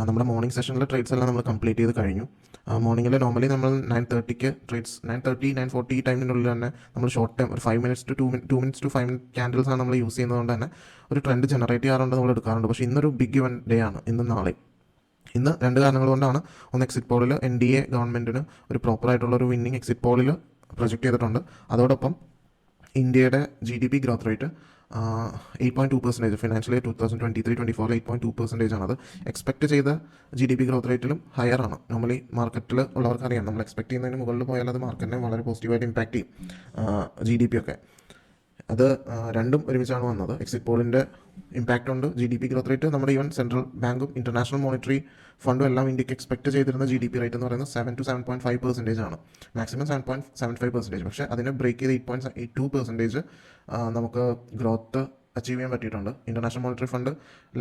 നമ്മുടെ morning സെഷനിലെ trades എല്ലാം നമ്മൾ കംപ്ലീറ്റ് ചെയ്ത് കഴിഞ്ഞു. മോർണിംഗിൽ നോർമലി നമ്മൾ 9:30 ട്രേഡ്സ് 9:40 ഈ ടൈമിനുള്ളിൽ തന്നെ നമ്മൾ ഷോർട്ട് ടൈം ഒരു 5 minutes to 2 minutes to 5 minute candles ആണ് നമ്മൾ യൂസ് ചെയ്യുന്നതുകൊണ്ട് തന്നെ ഒരു ട്രെൻഡ് ജനറേറ്റ് ചെയ്യാറുണ്ട്, നമ്മൾ എടുക്കാറുണ്ട്. പക്ഷേ ഇന്നൊരു ബിഗ് ഇവന്റ് ഡേ ആണ്, ഇന്നും നാളെ. ഇന്ന് രണ്ട് കാരണങ്ങൾ കൊണ്ടാണ്. ഒന്ന്, എക്സിറ്റ് പോളിൽ NDA ഗവൺമെൻറ്റിന് ഒരു പ്രോപ്പറായിട്ടുള്ള ഒരു വിന്നിങ് എക്സിറ്റ് പോളിൽ പ്രൊജക്റ്റ് ചെയ്തിട്ടുണ്ട്. അതോടൊപ്പം ഇന്ത്യയുടെ GDP growth rate 8.2%, financial year 2023-24 8.2% ആണത്. എക്സ്പെക്ട് ചെയ്ത GDP ഗ്രോത്ത് റേറ്റിലും ഹയർ ആണ്. നോർമലി മാർക്കറ്റിൽ ഉള്ളവർക്കറിയാം, നമ്മൾ എക്സ്പെക്ട് ചെയ്യുന്നതിന് മുകളിൽ പോയാൽ അത് മാർക്കറ്റിനെ വളരെ പോസിറ്റീവായിട്ട് ഇമ്പാക്ട് ചെയ്യും, GDP ഒക്കെ. അത് രണ്ടും ഒരുമിച്ചാണ് വന്നത്. എക്സിറ്റ് പോളിൻ്റെ ഇമ്പാക്റ്റ് ഉണ്ട്, GDP ഗ്രോത്ത് റേറ്റ്. നമ്മുടെ ഈവൻ സെൻട്രൽ ബാങ്കും ഇന്റർനാഷണൽ മോണിറ്ററി ഫണ്ടും എല്ലാം ഇന്ത്യക്ക് എക്സ്പെക്ട് ചെയ്തിരുന്ന GDP റേറ്റ് എന്ന് പറയുന്നത് 7 to 7.5% ആണ്, മാക്സിമം 7.75%. പക്ഷേ അതിനെ ബ്രേക്ക് ചെയ്ത് 8.82% നമുക്ക് ഗ്രോത്ത് അച്ചീവ് ചെയ്യാൻ പറ്റിയിട്ടുണ്ട്. International monetary fund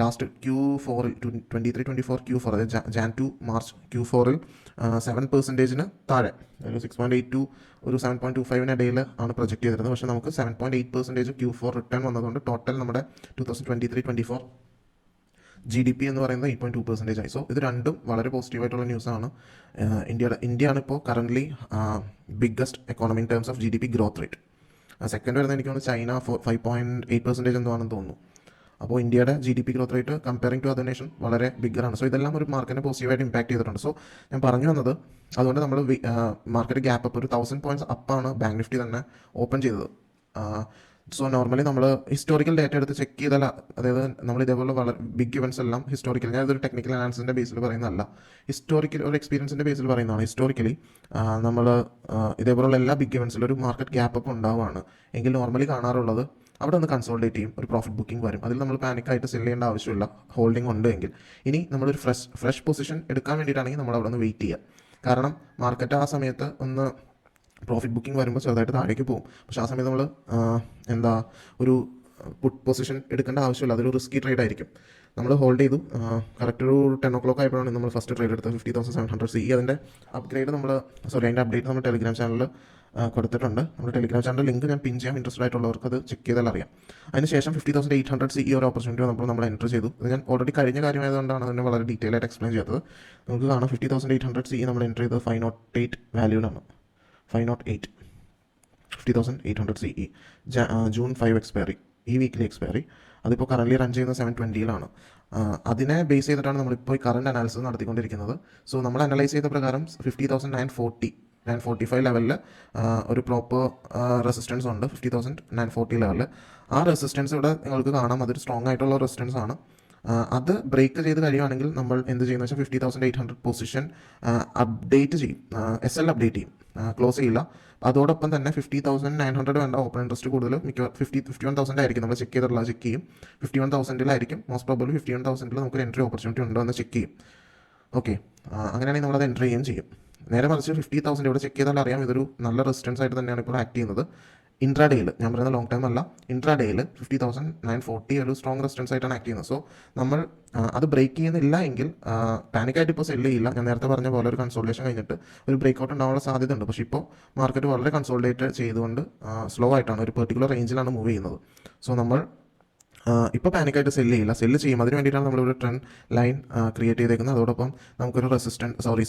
last Q4 23-24 Q4, അതായത് Jan to March Q4 7%-ന് താഴെ, ഒരു 6.82 ഒരു 7.25 ഇടയിൽ ആണ് പ്രൊജക്ട് ചെയ്തിരുന്നത്. പക്ഷേ നമുക്ക് 7.8% Q4 റിട്ടേൺ വന്നതുകൊണ്ട് ടോട്ടൽ നമ്മുടെ 2023-24 GDP എന്ന് പറയുന്നത് 8.2% ആയി. സോ ഇത് രണ്ടും വളരെ പോസിറ്റീവായിട്ടുള്ള ന്യൂസാണ്. ഇന്ത്യയാണ് ഇപ്പോൾ currently biggest economy in terms of GDP growth rate. Second വരുന്നത് എനിക്ക് തോന്നുന്നു ചൈന 5.8% എന്താണെന്ന് തോന്നുന്നു. അപ്പോൾ ഇന്ത്യയുടെ GDP growth rate comparing to other nation വളരെ ബിഗ്ഗറാണ്. സോ ഇതെല്ലാം ഒരു മാർക്കറ്റിനെ പോസിറ്റീവായിട്ട് ഇമ്പാക്ട് ചെയ്തിട്ടുണ്ട്. സോ ഞാൻ പറഞ്ഞു വന്നത്, അതുകൊണ്ട് നമ്മൾ മാർക്കറ്റ് ഗ്യാപ്പ് അപ്പ് ഒരു 1000 പോയിന്റ്സ് അപ്പാണ് ബാങ്ക് നിഫ്റ്റി തന്നെ ഓപ്പൺ ചെയ്തത്. സോ നോർമലി നമ്മൾ ഹിസ്റ്റോറിക്കൽ ഡേറ്റ എടുത്ത് ചെക്ക് ചെയ്താൽ, അതായത് നമ്മൾ ഇതേപോലെ വളരെ ബിഗ് ഇവൻറ്റ്സ് എല്ലാം ഹിസ്റ്റോറിക്കൽ, ഞാൻ ഇതൊരു ടെക്നിക്കൽ അനാലിസിൻ്റെ ബേസിൽ പറയുന്നതല്ല, ഹിസ്റ്റോറിക്കൽ ഒരു എക്സ്പീരിയൻസിൻ്റെ ബേസിൽ പറയുന്നതാണ്. ഹിസ്റ്റോറിക്കലി നമ്മൾ ഇതേപോലുള്ള എല്ലാ ബിഗ് ഇവൻറ്റ്സിലും ഒരു മാർക്കറ്റ് ഗ്യാപ്പ് അപ്പ് ഉണ്ടാവുകയാണ് എങ്കിൽ നോർമലി കാണാറുള്ളത് അവിടെ ഒന്ന് കൺസോൾട്ടേറ്റ് ചെയ്യും, ഒരു പ്രോഫിറ്റ് ബുക്കിംഗ് വരും. അതിൽ നമ്മൾ പാനിക്കായിട്ട് സെല് ചെയ്യേണ്ട ആവശ്യമില്ല, ഹോൾഡിംഗ് ഉണ്ട് എങ്കിൽ. ഇനി നമ്മളൊരു ഫ്രഷ് പൊസിഷൻ എടുക്കാൻ വേണ്ടിയിട്ടാണെങ്കിൽ നമ്മൾ അവിടെ നിന്ന് വെയിറ്റ് ചെയ്യുക. കാരണം മാർക്കറ്റ് ആ സമയത്ത് ഒന്ന് പ്രോഫിറ്റ് ബുക്കിംഗ് വരുമ്പോൾ ചെറുതായിട്ട് താഴേക്ക് പോകും. പക്ഷേ ആ സമയത്ത് നമ്മൾ ഒരു പുട്ട് പൊസിഷൻ എടുക്കേണ്ട ആവശ്യമില്ല, അതൊരു റിസ്കി ട്രേഡ് ആയിരിക്കും. നമ്മൾ ഹോൾഡ് ചെയ്തു. കറക്റ്റ് ഒരു 10 o'clock ആയപ്പോഴാണ് നമ്മൾ ഫസ്റ്റ് ട്രേഡ് എടുത്തത് 50,700 CE. അതിൻ്റെ അപ്ഗ്രേഡ് അതിൻ്റെ അപ്ഡേറ്റ് നമ്മൾ ടെലിഗ്രാം ചാനലിൽ കൊടുത്തിട്ടുണ്ട്. നമ്മുടെ ടെലിഗ്രാം ചാനൽ ലിങ്ക് ഞാൻ പിൻ ചെയ്യാം, ഇൻട്രസ്റ്റഡ് ആയിട്ടുള്ളവർക്ക് അത് ചെക്ക് ചെയ്താൽ അറിയാം. അതിനുശേഷം 50,800 CE ഒരു ഓപ്പർച്യൂണിറ്റി വന്നപ്പോൾ നമ്മൾ എൻ്റർ ചെയ്തു. ഇത് ഞാൻ ഓൾറെഡി കഴിഞ്ഞ കാര്യമായതുകൊണ്ടാണ് അതിനെ വളരെ ഡീറ്റെയിൽ ആയിട്ട് എക്സ്പ്ലെയിൻ ചെയ്യാത്തത്. നമുക്ക് കാണാം 50,800 CE നമ്മൾ എൻ്റർ ചെയ്തത് 508 വാല്യൂലാണ്. 508 50,800 CE June 5 എക്സ്പയറി, ഈ വീക്കിലി എക്സ്പയറി. അതിപ്പോൾ കറൻ്റ് റൺ ചെയ്യുന്ന 720-ലാണ്. അതിനെ ബേസ് ചെയ്തിട്ടാണ് നമ്മളിപ്പോൾ ഈ കറണ്ട് അനാലിസിസ് നടത്തിക്കൊണ്ടിരിക്കുന്നത്. സോ നമ്മൾ അനലൈസ് ചെയ്ത പ്രകാരം 50,945 ലെവലിൽ ഒരു പ്രോപ്പർ റെസിസ്റ്റൻസ് ഉണ്ട്. 50,940 ലെവലിൽ ആ റെസിസ്റ്റൻസ് ഇവിടെ നിങ്ങൾക്ക് കാണാം, അതൊരു സ്ട്രോങ് ആയിട്ടുള്ള റെസിസ്റ്റൻസ് ആണ്. അത് ബ്രേക്ക് ചെയ്ത് കഴിയുകയാണെങ്കിൽ നമ്മൾ എന്ത് ചെയ്യുന്നത് വെച്ചാൽ 50,800 പൊസിഷൻ അപ്ഡേറ്റ് ചെയ്യും, SL അപ്ഡേറ്റ് ചെയ്യും, ക്ലോസ് ചെയ്യില്ല. അതോടൊപ്പം തന്നെ 50,900 വേണ്ട ഓപ്പൺ ഇൻട്രസ്റ്റ് കൂടുതൽ 51,000 ആയിരിക്കും. നമ്മൾ ചെക്ക് ചെയ്തിട്ടുള്ളത് ചെക്ക് ചെയ്യും, 51,000-ലായിരിക്കും മോസ്റ്റ് പ്രോബബ്ലി. 51,000 നമുക്ക് എൻട്രി ഓപ്പർച്യൂണിറ്റി ഉണ്ടോ എന്ന് ചെക്ക് ചെയ്യും. ഓക്കെ, അങ്ങനെയാണെങ്കിൽ നമ്മളത് എൻട്രി ചെയ്യുകയും ചെയ്യും. നേരെ മറിച്ച് 50,000 ഇവിടെ ചെക്ക് ചെയ്താൽ അറിയാം, ഇതൊരു നല്ല റെസിസ്റ്റൻസ് ആയിട്ട് തന്നെയാണ് ഇപ്പോൾ ആക്ട് ചെയ്യുന്നത്. ഇൻട്രാഡേയിൽ, ഞാൻ പറയുന്നത് ലോങ് ടൈം അല്ല, ഇൻട്രാഡേയിൽ 50,940 ഒരു സ്ട്രോങ് റെസിസ്റ്റൻസ് ആയിട്ടാണ് ആക്ട് ചെയ്യുന്നത്. സോ നമ്മൾ അത് ബ്രേക്ക് ചെയ്യുന്നില്ല എങ്കിൽ പാനിക്കായിട്ട് ഇപ്പോൾ സെല്ല് ചെയ്യില്ല. ഞാൻ നേരത്തെ പറഞ്ഞ പോലെ ഒരു കൺസോൾട്ടേഷൻ കഴിഞ്ഞിട്ട് ഒരു ബ്രേക്ക് ഔട്ട് ഉണ്ടാവാനുള്ള സാധ്യത ഉണ്ട്. പക്ഷേ ഇപ്പോൾ മാർക്കറ്റ് വളരെ കൺസോൾട്ടേറ്റ് ചെയ്തുകൊണ്ട് സ്ലോ ആയിട്ടാണ് ഒരു പെർട്ടിക്കുലർ റേഞ്ചിലാണ് മൂവ് ചെയ്യുന്നത്. സോ നമ്മൾ ഇപ്പോൾ പാനിക്കായിട്ട് സെല്ല് ചെയ്യും. അതിന് വേണ്ടിയിട്ടാണ് നമ്മളൊരു ട്രെൻഡ് ലൈൻ ക്രിയേറ്റ് ചെയ്തേക്കുന്നത്. അതോടൊപ്പം നമുക്കൊരു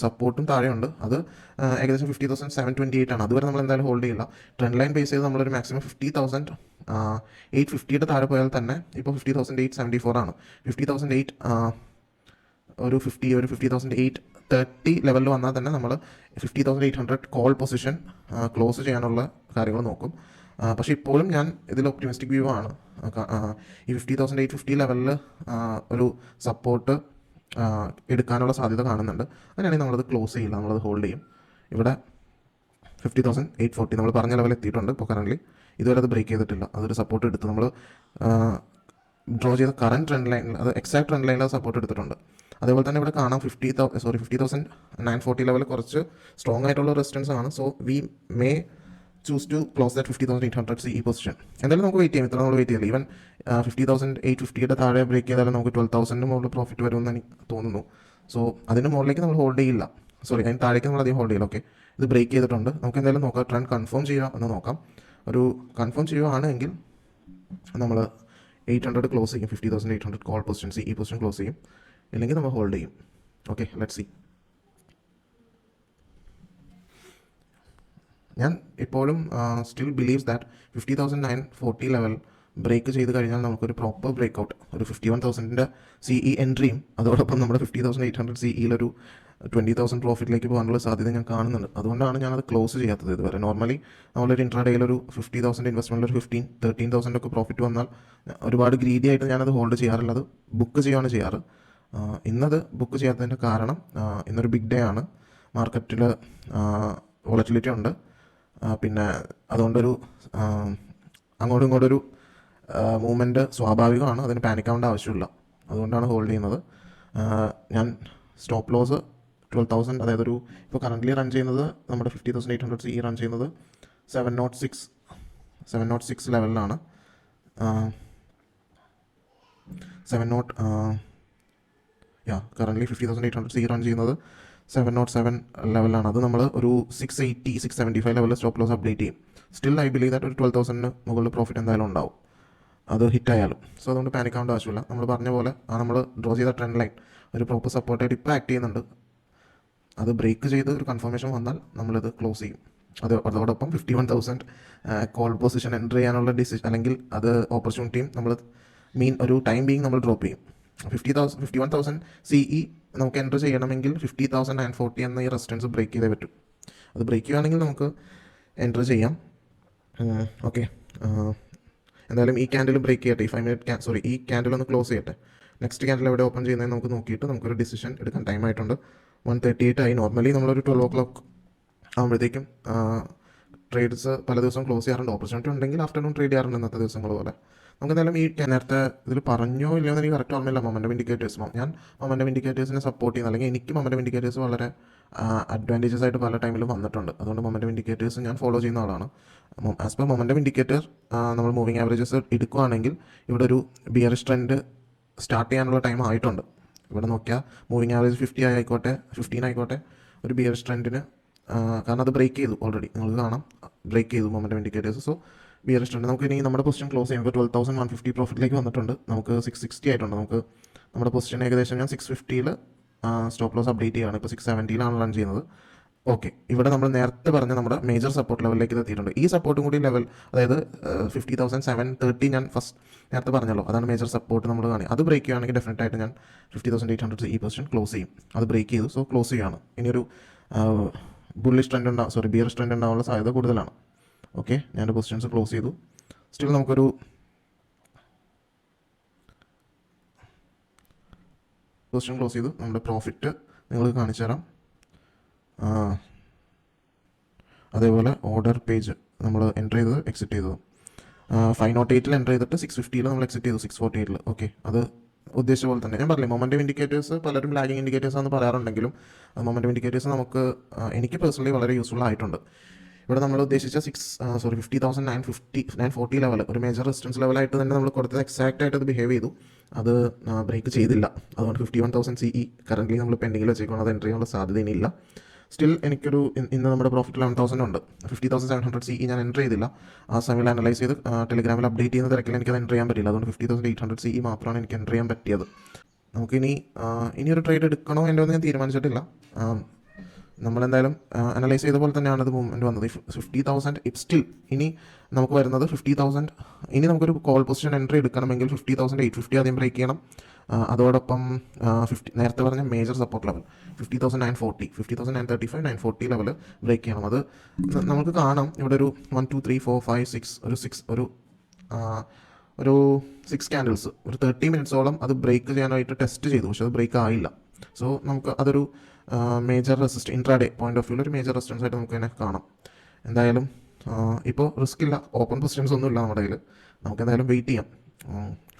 സപ്പോർട്ടും താഴെയുണ്ട്. അത് ഏകദേശം 50,728 ആണ്. അതുവരെ നമ്മൾ എന്തായാലും ഹോൾഡ് ചെയ്യില്ല. ട്രെൻഡ് ലൈൻ ബേസ് ചെയ്ത് നമ്മളൊരു മാക്സിമം 50,850 താഴെ പോയാൽ തന്നെ ഇപ്പോൾ 50,874 ആണ്. 50,008 ഒരു 50,830 ലെവലിൽ വന്നാൽ തന്നെ നമ്മൾ 50,800 കോൾ പൊസിഷൻ ക്ലോസ് ചെയ്യാനുള്ള കാര്യങ്ങൾ നോക്കും. പക്ഷേ ഇപ്പോഴും ഞാൻ ഇതിൽ ഒപ്റ്റിമിസ്റ്റിക് വ്യൂ ആണ്. ഈ 50,850 ലെവലിൽ ഒരു സപ്പോർട്ട് എടുക്കാനുള്ള സാധ്യത കാണുന്നുണ്ട്. അങ്ങനെയാണെങ്കിൽ നമ്മളത് ക്ലോസ് ചെയ്യില്ല, നമ്മളത് ഹോൾഡ് ചെയ്യും. ഇവിടെ 50,840 നമ്മൾ പറഞ്ഞ ലെവൽ എത്തിയിട്ടുണ്ട്. ഇപ്പോൾ കറൻ്റ് ഇതുവരെ അത് ബ്രേക്ക് ചെയ്തിട്ടില്ല. അതൊരു സപ്പോർട്ട് എടുത്ത് നമ്മൾ ഡ്രോ ചെയ്ത കറൻറ്റ് ട്രെൻഡ് ലൈനിൽ, അത് എക്സാക്ട് ട്രെൻഡ് ലൈനിൽ സപ്പോർട്ട് എടുത്തിട്ടുണ്ട്. അതേപോലെ തന്നെ ഇവിടെ കാണാം 50,940 ലെവൽ കുറച്ച് സ്ട്രോങ് ആയിട്ടുള്ള റെസിസ്റ്റൻസ് ആണ്. So we may choose to close that 50,800 CE position. എന്തായാലും നമുക്ക് വെയിറ്റ് ചെയ്യാം, ഇത്ര നമ്മൾ വെയിറ്റ് ചെയ്യില്ല. ഈവൻ 50,850 താഴെ ബ്രേക്ക് ചെയ്താലും നമുക്ക് 12,000 മുകളിൽ പ്രോഫിറ്റ് വരുമെന്ന് എനിക്ക് തോന്നുന്നു. സോ അതിന് മുകളിലേക്ക് നമ്മൾ ഹോൾഡ് ചെയ്യില്ല, അതിന് താഴേക്ക് നമ്മൾ അധികം ഹോൾഡ് ചെയ്യില്ല. ഓക്കെ, ഇത് ബ്രേക്ക് ചെയ്തിട്ടുണ്ട്. നമുക്ക് എന്തായാലും നോക്കാം, ട്രെൻഡ് കൺഫേം ചെയ്യുക എന്ന് നോക്കാം. ഒരു കൺഫേം ചെയ്യുകയാണെങ്കിൽ നമ്മൾ 800 ക്ലോസ് ചെയ്യും, 50,800 call position CE position close ചെയ്യും. ഇല്ലെങ്കിൽ നമ്മൾ ഹോൾഡ് ചെയ്യും. Okay, let's see. ഞാൻ ഇപ്പോഴും still believes that 50,940 level break ചെയ്ത് കഴിഞ്ഞാൽ നമുക്കൊരു പ്രോപ്പർ ബ്രേക്ക് ഔട്ട്, ഒരു 51,000 CE എൻട്രിയും അതോടൊപ്പം നമ്മുടെ 50,800 CEയിലൊരു 20,000 പ്രോഫിറ്റിലേക്ക് പോകാനുള്ള സാധ്യത ഞാൻ കാണുന്നുണ്ട്. അതുകൊണ്ടാണ് ഞാനത് ക്ലോസ് ചെയ്യാത്തത് ഇതുവരെ. നോർമലി നമ്മളൊരു ഇൻട്രാഡേയിൽ ഒരു 50,000 ഇൻവെസ്റ്റ്മെൻറ്റിൽ ഒരു 13,000 ഒക്കെ പ്രോഫിറ്റ് വന്നാൽ ഒരുപാട് ഗ്രീഡി ആയിട്ട് ഞാനത് ഹോൾഡ് ചെയ്യാറില്ല, അത് ബുക്ക് ചെയ്യുകയാണ് ചെയ്യാറ്. ഇന്നത് ബുക്ക് ചെയ്യാത്തതിൻ്റെ കാരണം ഇന്നൊരു ബിഗ് ഡേ ആണ്, മാർക്കറ്റിൽ വോളറ്റിലിറ്റി ഉണ്ട്, പിന്നെ അതുകൊണ്ടൊരു അങ്ങോട്ടും ഇങ്ങോട്ടൊരു മൂവ്മെൻറ്റ് സ്വാഭാവികമാണ്, അതിന് പാനിക്കാവേണ്ട ആവശ്യമില്ല. അതുകൊണ്ടാണ് ഹോൾഡ് ചെയ്യുന്നത്. ഞാൻ സ്റ്റോപ്പ് ലോസ് 12,000, അതായത് ഒരു ഇപ്പോൾ കറൻ്റ്ലി റൺ ചെയ്യുന്നത് നമ്മുടെ 50,800 CE റൺ ചെയ്യുന്നത് 706 ലെവലിലാണ്. 50,800 CE റൺ ചെയ്യുന്നത് 707 ലെവലാണ്. അത് നമ്മൾ ഒരു 680, 675 ലെവലിൽ സ്റ്റോപ്പ് ലോസ് അപ്ഡേറ്റ് ചെയ്യും. സ്റ്റിൽ ഐ ബിലീവ് ദാറ്റ് ഒരു 12,000 മുകളിൽ പ്രോഫിറ്റ് എന്തായാലും ഉണ്ടാവും, അത് ഹിറ്റായാലും. സോ അതുകൊണ്ട് പാനിക് ആവേണ്ട ആവശ്യമില്ല. നമ്മൾ പറഞ്ഞ പോലെ നമ്മൾ ഡ്രോ ചെയ്ത ട്രെൻഡ് ലൈൻ ഒരു പ്രോപ്പർ സപ്പോർട്ടായിട്ട് ഇപ്പോൾ ആക്ട് ചെയ്യുന്നുണ്ട്. അത് ബ്രേക്ക് ചെയ്ത് ഒരു കൺഫർമേഷൻ വന്നാൽ നമ്മളിത് ക്ലോസ് ചെയ്യും. അതോടൊപ്പം 51,000 കോൾ പൊസിഷൻ എൻ്റർ ചെയ്യാനുള്ള ഡിസിഷൻ അല്ലെങ്കിൽ അത് ഓപ്പർച്യൂണിറ്റിയും നമ്മൾ ഒരു ടൈം ബീങ് നമ്മൾ ഡ്രോപ്പ് ചെയ്യും. 51,000 CE നമുക്ക് എൻ്റർ ചെയ്യണമെങ്കിൽ 50,940 എന്ന ഈ റെസിസ്റ്റൻസ് ബ്രേക്ക് ചെയ്തേ പറ്റും. അത് ബ്രേക്ക് ചെയ്യുകയാണെങ്കിൽ നമുക്ക് എൻ്റർ ചെയ്യാം. ഓക്കെ, എന്തായാലും ഈ ക്യാൻഡിൽ ബ്രേക്ക് ചെയ്യട്ടെ, ഈ ക്യാൻഡിൽ ഒന്ന് ക്ലോസ് ചെയ്യട്ടെ. നെക്സ്റ്റ് ക്യാൻഡിൽ എവിടെ ഓപ്പൺ ചെയ്യുന്നത് നമുക്ക് നോക്കിയിട്ട് നമുക്കൊരു ഡിസിഷൻ എടുക്കാൻ ടൈം ആയിട്ടുണ്ട്. 1:38 ആയി. നോർമലി നമ്മളൊരു 12 o'clock ആകുമ്പോഴത്തേക്കും ട്രേഡ്സ് പല ദിവസവും ക്ലോസ് ചെയ്യാറുണ്ട്. ഓപ്പർച്യൂണിറ്റി ഉണ്ടെങ്കിൽ ആഫ്റ്റർനൂൺ ട്രേഡ് ചെയ്യാറുണ്ട് ഇന്നത്തെ ദിവസങ്ങൾ പോലെ. നമുക്ക് എന്തായാലും ഈ നേരത്തെ ഇതിൽ പറഞ്ഞോ ഇല്ലയോ എന്ന് എനിക്ക് കറക്റ്റ് ഓർമ്മയില്ല. മൊമെൻ്റം ഇൻഡിക്കേറ്റേഴ്സ്, ഞാൻ മൊമെൻ്റം ഇൻഡിക്കേറ്റേഴ്സിനെ സപ്പോർട്ട് ചെയ്യുന്ന, അല്ലെങ്കിൽ എനിക്ക് മൊമെൻ്റം ഇൻഡിക്കേറ്റേഴ്സ് വളരെ അഡ്വാൻറ്റേജസ് ആയിട്ട് പല ടൈമിലും വന്നിട്ടുണ്ട്. അതുകൊണ്ട് മൊമെൻ്റം ഇൻഡിക്കേറ്റേഴ്സ് ഞാൻ ഫോളോ ചെയ്യുന്ന ആളാണ്. ആസ് പെർ മൊമെൻ്റം ഇൻഡിക്കേറ്റർ നമ്മൾ മൂവിങ് ആവറേജസ് എടുക്കുകയാണെങ്കിൽ ഇവിടെ ഒരു ബിയറിഷ് ട്രെൻഡ് സ്റ്റാർട്ട് ചെയ്യാനുള്ള ടൈം ആയിട്ടുണ്ട്. ഇവിടെ നോക്കിയാൽ മൂവിങ് ആവറേജ് 50 ആയിക്കോട്ടെ 15 ആയിക്കോട്ടെ, ഒരു ബിയറിഷ് ട്രെൻഡിന്, കാരണം അത് ബ്രേക്ക് ചെയ്തു ഓൾറെഡി, നിങ്ങൾക്ക് കാണാം ബ്രേക്ക് ചെയ്തു momentum indicators. So bearish trend നമുക്ക് ഇനി നമ്മുടെ പൊസിഷൻ ക്ലോസ് ചെയ്യുമ്പോൾ 12,150 പ്രോഫിറ്റിലേക്ക് വന്നിട്ടുണ്ട്. നമുക്ക് 660 ആയിട്ടുണ്ട്. നമുക്ക് നമ്മുടെ പൊസിഷൻ ഏകദേശം ഞാൻ 650 സ്റ്റോപ്പ് ലോസ് അപ്ഡേറ്റ് ചെയ്യുകയാണ്. ഇപ്പോൾ 670 റൺ ചെയ്യുന്നത്. ഓക്കെ, ഇവിടെ നമ്മൾ നേരത്തെ പറഞ്ഞ നമ്മുടെ മേജർ സപ്പോർട്ട് ലെവലിലേക്ക് എത്തിയിട്ടുണ്ട്. ഈ സപ്പോർട്ടും കൂടി ലെവൽ, അതായത് 50,730 ഞാൻ നേരത്തെ പറഞ്ഞല്ലോ, അതാണ് മേജർ സപ്പോർട്ട് നമ്മൾ കാണുക. അത് ബ്രേക്ക് ചെയ്യുകയാണെങ്കിൽ ഡെഫിനറ്റ് ആയിട്ട് ഞാൻ 50,800 ഈ പൊസിഷൻ ക്ലോസ് ചെയ്യും. അത് ബ്രേക്ക് ചെയ്തു, സോ ക്ലോസ് ചെയ്യുകയാണ്. ഇനിയൊരു ബിയറിഷ് ട്രെൻഡ് ഉണ്ടാവാനുള്ള സാധ്യത കൂടുതലാണ്. ഓക്കെ, ഞാൻ പൊസിഷൻസ് ക്ലോസ് ചെയ്തു. സ്റ്റിൽ നമുക്കൊരു പൊസിഷൻ ക്ലോസ് ചെയ്തു. നമ്മുടെ പ്രോഫിറ്റ് നിങ്ങൾക്ക് കാണിച്ചു തരാം. അതേപോലെ ഓർഡർ പേജ് നമ്മൾ എൻ്റർ ചെയ്തത്, എക്സിറ്റ് ചെയ്തത് 508 എൻ്റർ ചെയ്തിട്ട് 650 നമ്മൾ എക്സിറ്റ് ചെയ്തു 648. ഓക്കെ, അത് ഉദ്ദേശിച്ച പോലെ തന്നെ ഞാൻ പറഞ്ഞില്ലേ, മൊമെൻ്റം ഇൻഡിക്കേറ്റേഴ്സ് പലരും ലാഗിങ് ഇൻഡിക്കേറ്റേഴ്സ് എന്ന് പറയാറുണ്ടെങ്കിലും മൊമെൻ്റം ഇൻഡിക്കേറ്റേഴ്സ് എനിക്ക് പേഴ്സണലി വളരെ യൂസ്ഫുൾ ആയിട്ടുണ്ട്. ഇവിടെ നമ്മൾ ഉദ്ദേശിച്ച 50,940 ലെവൽ ഒരു മേജർ റെസിസ്റ്റൻസ് ലെവലായിട്ട് തന്നെ നമ്മൾ കൊടുത്തത് എക്സാക്റ്റ് ആയിട്ട് അത് ബിഹേവ് ചെയ്തു. അത് ബ്രേക്ക് ചെയ്തില്ല. അതുകൊണ്ട് 51,000 CE കറൻ്റ്ലി നമ്മൾ പെൻഡിങ്ങിൽ വെച്ചേക്കണം, അത് എൻ്റർ ചെയ്യാനുള്ള സാധ്യത ഇനിയില്ല. സ്റ്റിൽ എനിക്കൊരു ഇന്ന് നമ്മുടെ പ്രോഫിറ്റ് 11,000 ഉണ്ട്. 50,700 CE ഞാൻ എൻ്റർ ചെയ്തില്ല. ആ സമയം അനലൈസ് ചെയ്ത് ടെലിഗ്രാമിൽ അപ്ഡേറ്റ് ചെയ്യുന്ന തിരക്കിൽ എനിക്കത് എൻ്റർ ചെയ്യാൻ പറ്റില്ല. അതുകൊണ്ട് 50,800 CE മാത്രമാണ് എനിക്ക് എൻ്റർ ചെയ്യാൻ പറ്റിയത്. നമുക്കിനി ഇനിയൊരു ട്രേഡ് എടുക്കണോ എൻ്റെ ഒന്നും ഞാൻ തീരുമാനിച്ചിട്ടില്ല. നമ്മളെന്തായാലും അനലൈസ് ചെയ്ത പോലെ തന്നെയാണ് അത് മൂവ്മെൻറ്റ് വന്നത്. 50,000 സ്റ്റിൽ ഇനി നമുക്ക് വരുന്നത് 50,000. ഇനി നമുക്കൊരു കോൾ പൊസിഷൻ എൻട്രി എടുക്കണമെങ്കിൽ 50,850 ആദ്യം ബ്രേക്ക് ചെയ്യണം. അതോടൊപ്പം നേരത്തെ പറഞ്ഞ major support level 50,940, 50,935, 940 level break ചെയ്യണം. അത് നമുക്ക് കാണാം. ഇവിടെ ഒരു 1 2 3 4 5 6 ഒരു 6 ക്യാൻഡിൽസ് ഒരു 30 മിനിറ്റ്സോളം അത് ബ്രേക്ക് ചെയ്യാനായിട്ട് ടെസ്റ്റ് ചെയ്തു, പക്ഷെ അത് ബ്രേക്ക് ആയില്ല. സോ നമുക്ക് അതൊരു major resistance, intraday point of view ഒരു മേജർ റെസിസ്റ്റൻസ് ആയിട്ട് നമുക്ക് തന്നെ കാണാം. എന്തായാലും ഇപ്പോൾ റിസ്ക് ഇല്ല, ഓപ്പൺ പൊസിഷൻസ് ഒന്നും ഇല്ല നമ്മുടെ കയ്യിൽ. നമുക്ക് എന്തായാലും വെയിറ്റ് ചെയ്യാം.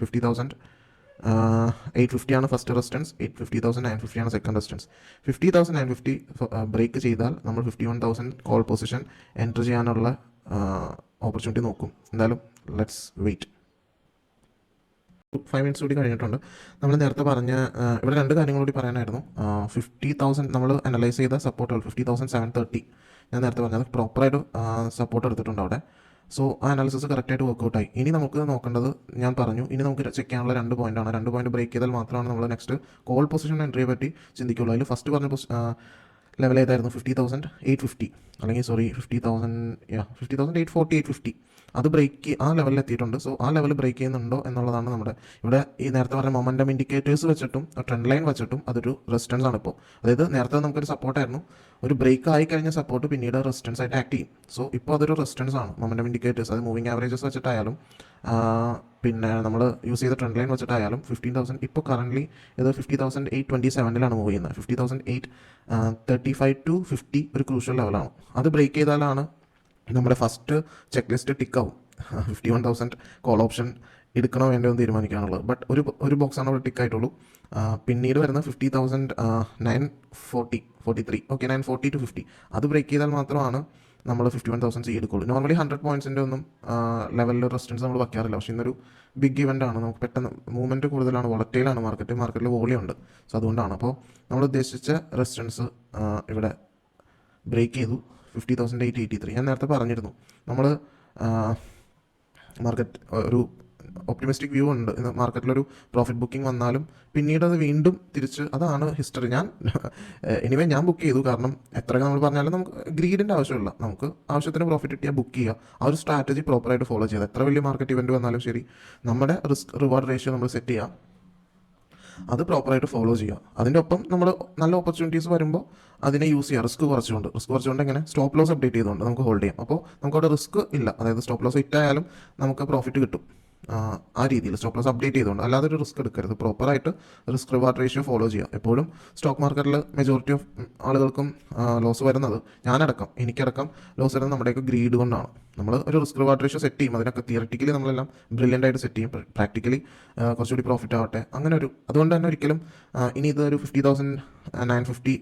50,850 ആണ് ഫസ്റ്റ് റെസിസ്റ്റൻസ്, 50,950 ആണ് സെക്കൻഡ് റെസിസ്റ്റൻസ്. 50,950 ബ്രേക്ക് ചെയ്താൽ നമ്മൾ 51,000 കോൾ പൊസിഷൻ എൻ്റർ ചെയ്യാനുള്ള ഓപ്പർച്യൂണിറ്റി നോക്കും. എന്തായാലും ലെറ്റ്സ് വെയിറ്റ്. 5 മിനിറ്റ്സ് കൂടി കഴിഞ്ഞിട്ടുണ്ട്. നമ്മൾ നേരത്തെ പറഞ്ഞ ഇവിടെ 2 കാര്യങ്ങൾ കൂടി പറയാനായിരുന്നു. 50,000 നമ്മൾ അനലൈസ് ചെയ്ത സപ്പോർട്ടുകൾ 50,730 ഞാൻ നേരത്തെ പറഞ്ഞത് പ്രോപ്പറായിട്ട് സപ്പോർട്ട് എടുത്തിട്ടുണ്ട് അവിടെ. സോ ആ അനാലിസിസ് കറക്റ്റായിട്ട് വർക്കൗട്ടായി. ഇനി നമുക്ക് നോക്കേണ്ടത് ഞാൻ പറഞ്ഞു, ഇനി നമുക്ക് ചെക്ക് ചെയ്യാനുള്ള 2 പോയിൻ്റാണ്. 2 പോയിന്റ് ബ്രേക്ക് ചെയ്താൽ മാത്രമാണ് നമ്മൾ നെക്സ്റ്റ് കോൾ പൊസിഷൻ എൻട്രിയെ പറ്റി ചിന്തിക്കുള്ളൂ. അതിൽ ഫസ്റ്റ് പറഞ്ഞ ലെവൽ ഏതായിരുന്നു? 50,850 അല്ലെങ്കിൽ 50,840 അത് ബ്രേക്ക് ആ ലെവലിൽ എത്തിയിട്ടുണ്ട്. സോ ആ ലെവൽ ബ്രേക്ക് ചെയ്യുന്നുണ്ടോ എന്നുള്ളതാണ് നമ്മുടെ ഇവിടെ ഈ നേരത്തെ പറഞ്ഞ മൊമെൻറ്റം ഇൻഡിക്കേറ്റേഴ്സ് വെച്ചിട്ടും ട്രെൻഡ് ലൈൻ വെച്ചിട്ടും അതൊരു റെസിസ്റ്റൻസ് ആണ് ഇപ്പോൾ. അതായത് നേരത്തെ നമുക്കൊരു സപ്പോർട്ടായിരുന്നു, ഒരു ബ്രേക്ക് ആയി കഴിഞ്ഞ സപ്പോർട്ട് പിന്നീട് റെസിസ്റ്റൻസ് ആയിട്ട് ആക്ട് ചെയ്യും. സോ ഇപ്പോൾ അതൊരു റെസിസ്റ്റൻസ് ആണ്. മൊമെൻറ്റം ഇൻഡിക്കേറ്റേഴ്സ് അത് മൂവിങ് ആവറേജസ് വെച്ചിട്ടായാലും പിന്നെ നമ്മൾ യൂസ് ചെയ്ത ട്രെൻഡ് ലൈൻ വെച്ചിട്ടായാലും 15,000 ഇപ്പോൾ കറൻ്റ്ലി ഇത് 50,827 മൂവ് ചെയ്യുന്നത്. 50,835 to 50 ഒരു ക്രൂഷ്യൽ ലെവലാണ്. അത് ബ്രേക്ക് ചെയ്താലാണ് നമ്മുടെ ഫസ്റ്റ് ചെക്ക് ലിസ്റ്റ് ടിക്കാവും. 51,000 കോൾ ഓപ്ഷൻ എടുക്കണോ വേണ്ടോ എന്ന് തീരുമാനിക്കാനുള്ളത്. ബട്ട് ഒരു ബോക്സാണ് അവിടെ ടിക്കായിട്ടുള്ളൂ. പിന്നീട് വരുന്ന 50,943 ഓക്കെ, 940 to 50 അത് ബ്രേക്ക് ചെയ്താൽ മാത്രമാണ് നമ്മൾ 51,000 എടുക്കുള്ളൂ. നോർമലി 100 പോയിൻറ്റ്സിൻ്റെ ഒന്നും ലെവലിൽ റെസിസ്റ്റൻസ് നമ്മൾ വയ്ക്കാറില്ല. പക്ഷേ ഇന്നൊരു ബിഗ് ഇവൻ്റ് ആണ്, നമുക്ക് പെട്ടെന്ന് മൂവ്മെൻറ്റ് കൂടുതലാണ്, വോളറ്റൈലാണ് മാർക്കറ്റിൽ വോളിയം ഉണ്ട്. സോ അതുകൊണ്ടാണ്. അപ്പോൾ നമ്മൾ ഉദ്ദേശിച്ച റെസിസ്റ്റൻസ് ഇവിടെ ബ്രേക്ക് ചെയ്തു. 50,883 ഞാൻ നേരത്തെ പറഞ്ഞിരുന്നു. നമ്മൾ മാർക്കറ്റ് ഒരു ഒപ്റ്റിമിസ്റ്റിക് വ്യൂ ഉണ്ട്, ഇന്ന് മാർക്കറ്റിലൊരു പ്രോഫിറ്റ് ബുക്കിംഗ് വന്നാലും പിന്നീട് അത് വീണ്ടും തിരിച്ച്, അതാണ് ഹിസ്റ്ററി. എനിവേ ഞാൻ ബുക്ക് ചെയ്തു. കാരണം എത്ര നമ്മൾ പറഞ്ഞാലും നമുക്ക് ഗ്രീഡിൻ്റെ ആവശ്യമില്ല, നമുക്ക് ആവശ്യത്തിന് പ്രോഫിറ്റ് കിട്ടിയാൽ ബുക്ക് ചെയ്യുക. ആ ഒരു സ്ട്രാറ്റജി പ്രോപ്പറായിട്ട് ഫോളോ ചെയ്യുക. എത്ര വലിയ മാർക്കറ്റ് ഇവൻറ്റ് വന്നാലും ശരി, നമ്മുടെ റിസ്ക് റിവാർഡ് റേഷ്യോ നമ്മൾ സെറ്റ് ചെയ്യുക, അത് പ്രോപ്പറായിട്ട് ഫോളോ ചെയ്യുക. അതിൻ്റെ ഒപ്പം നമ്മൾ നല്ല ഓപ്പർച്യൂണിറ്റീസ് വരുമ്പോൾ അതിനെ യൂസ് ചെയ്യുക. റിസ്ക് കുറച്ചുകൊണ്ട് എങ്ങനെ സ്റ്റോപ്പ് ലോസ് അപ്ഡേറ്റ് ചെയ്തുകൊണ്ട് നമുക്ക് ഹോൾഡ് ചെയ്യാം. അപ്പോൾ നമുക്കവിടെ റിസ്ക് ഇല്ല. അതായത് സ്റ്റോപ്പ് ലോസ് ഹിറ്റായാലും നമുക്ക് പ്രോഫിറ്റ് കിട്ടും. ആ രീതിയിൽ സ്റ്റോപ്പ് ലോസ് അപ്ഡേറ്റ് ചെയ്തുകൊണ്ട്, അല്ലാതെ ഒരു റിസ്ക് എടുക്കരുത്. പ്രോപ്പറായിട്ട് റിസ്ക് റിവാർഡ് റേഷ്യോ ഫോളോ ചെയ്യുക. എപ്പോഴും സ്റ്റോക്ക് മാർക്കറ്റിൽ മെജോറിറ്റി ഓഫ് ആളുകൾക്കും ലോസ് വരുന്നത്, എനിക്കടക്കം ലോസ് വരുന്നത് നമ്മുടെയൊക്കെ ഗ്രീഡ് കൊണ്ടാണ്. നമ്മൾ ഒരു റിസ്ക് റിവാർഡ് റേഷ്യോ സെറ്റ് ചെയ്യും. അതിനൊക്കെ തിയററ്റിക്കലി നമ്മളെല്ലാം ബ്രില്യൻ്റ് ആയിട്ട് സെറ്റ് ചെയ്യും. പ്രാക്ടിക്കലി കുറച്ചുകൂടി പ്രോഫിറ്റ് ആവട്ടെ, അതുകൊണ്ട് തന്നെ ഒരിക്കലും ഇനി ഇതൊരു 50,950